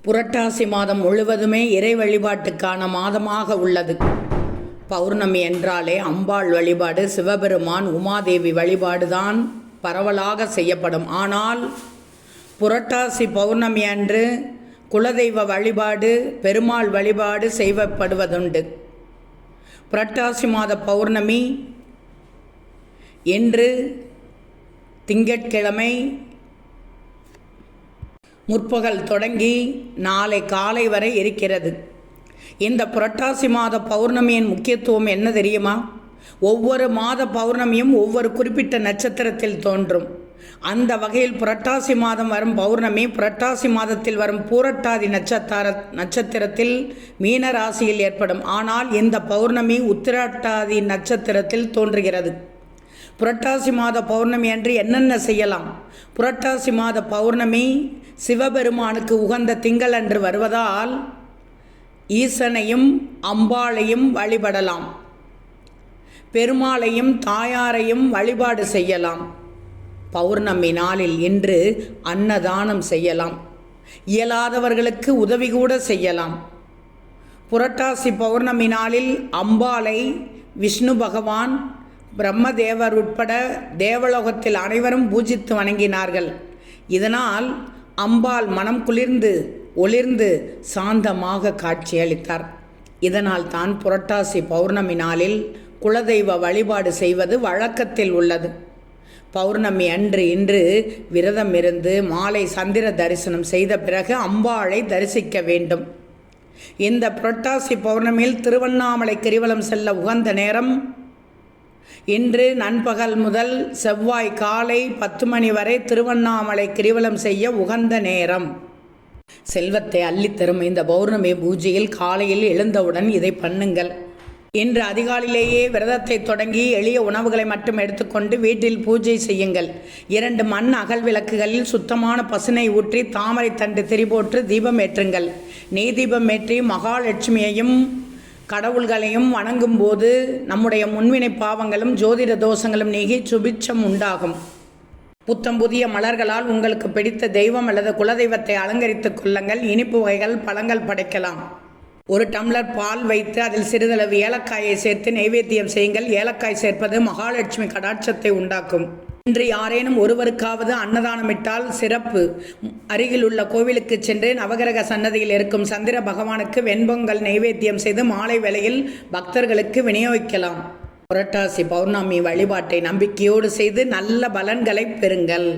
புரட்டாசி மாதம் முழுவதுமே இறை வழிபாட்டுக்கான மாதமாக உள்ளது. பௌர்ணமி என்றாலே அம்பாள் வழிபாடு, சிவபெருமான், உமாதேவி வழிபாடுதான் பரவலாக செய்யப்படும். ஆனால் புரட்டாசி பௌர்ணமி அன்று குலதெய்வ வழிபாடு, பெருமாள் வழிபாடு செய்யப்படுவதுண்டு. புரட்டாசி மாத பௌர்ணமி இன்று திங்கட்கிழமை முற்பகல் தொடங்கி நாளை காலை வரை இருக்கிறது. இந்த புரட்டாசி மாத பௌர்ணமியின் முக்கியத்துவம் என்ன தெரியுமா? ஒவ்வொரு மாத பௌர்ணமியும் ஒவ்வொரு குறிப்பிட்ட நட்சத்திரத்தில் தோன்றும். அந்த வகையில் புரட்டாசி மாதம் வரும் பௌர்ணமி புரட்டாசி மாதத்தில் வரும் பூரட்டாதி நட்சத்திரத்தில் மீன ராசியில் ஏற்படும். ஆனால் இந்த பௌர்ணமி உத்திரட்டாதி நட்சத்திரத்தில் தோன்றுகிறது. புரட்டாசி மாத பௌர்ணமி அன்று என்னென்ன செய்யலாம்? புரட்டாசி மாத பௌர்ணமி சிவபெருமானுக்கு உகந்த திங்கள் அன்று வருவதால் ஈசனையும் அம்பாளையும் வழிபடலாம். பெருமாளையும் தாயாரையும் வழிபாடு செய்யலாம். பௌர்ணமி நாளில் இன்று அன்னதானம் செய்யலாம். இயலாதவர்களுக்கு உதவி கூட செய்யலாம். புரட்டாசி பௌர்ணமி நாளில் அம்பாளை விஷ்ணு பகவான், பிரம்மதேவர் உட்பட தேவலோகத்தில் அனைவரும் பூஜித்து வணங்கினார்கள். இதனால் அம்பாள் மனம் குளிர்ந்து ஒளிர்ந்து சாந்தமாக காட்சியளித்தார். இதனால் தான் புரட்டாசி பௌர்ணமி நாளில் குலதெய்வ வழிபாடு செய்வது வழக்கத்தில் உள்ளது. பௌர்ணமி அன்று இன்று விரதம் இருந்து மாலை சந்திர தரிசனம் செய்த பிறகு அம்பாளை தரிசிக்க வேண்டும். இந்த புரட்டாசி பௌர்ணமியில் திருவண்ணாமலை கிரிவலம் செல்ல உகந்த நேரம் இன்று நண்பகல் முதல் செவ்வாய் காலை 10 மணி வரை திருவண்ணாமலை கிரிவலம் செய்ய உகந்த நேரம். செல்வத்தை அள்ளித்தரும் இந்த பௌர்ணமி பூஜையில் காலையில் எழுந்தவுடன் இதை பண்ணுங்கள். இன்று அதிகாலையிலேயே விரதத்தை தொடங்கி எளிய உணவுகளை மட்டும் எடுத்துக்கொண்டு வீட்டில் பூஜை செய்யுங்கள். 2 மண் அகல் விளக்குகளில் சுத்தமான பசுனை ஊற்றி தாமரை தண்டு திரி போட்டு தீபம் ஏற்றுங்கள். நெய் தீபம் ஏற்றி மகாலட்சுமியையும் கடவுள்களையும் வணங்கும் போது நம்முடைய முன்வினை பாவங்களும் ஜோதிட தோஷங்களும் நீங்கி சுபிட்சம் உண்டாகும். புத்தம் புதிய மலர்களால் உங்களுக்கு பிடித்த தெய்வம் அல்லது குலதெய்வத்தை அலங்கரித்துக் கொள்ளுங்கள். இனிப்பு வகைகள் பழங்கள் படைக்கலாம். 1 டம்ளர் பால் வைத்து அதில் சிறிதளவு ஏலக்காயை சேர்த்து நைவேத்தியம் செய்யுங்கள். ஏலக்காய் சேர்ப்பது மகாலட்சுமி கடாட்சத்தை உண்டாக்கும். இன்று யாரேனும் ஒருவருக்காவது அன்னதானமிட்டால் சிறப்பு. அருகில் உள்ள கோவிலுக்கு சென்று நவகிரக சன்னதியில் இருக்கும் சந்திர பகவானுக்கு வெண்பொங்கல் நைவேத்தியம் செய்து மாலை வேளையில் பக்தர்களுக்கு விநியோகிக்கலாம். புரட்டாசி பௌர்ணமி வழிபாட்டை நம்பிக்கையோடு செய்து நல்ல பலன்களை பெறுங்கள்.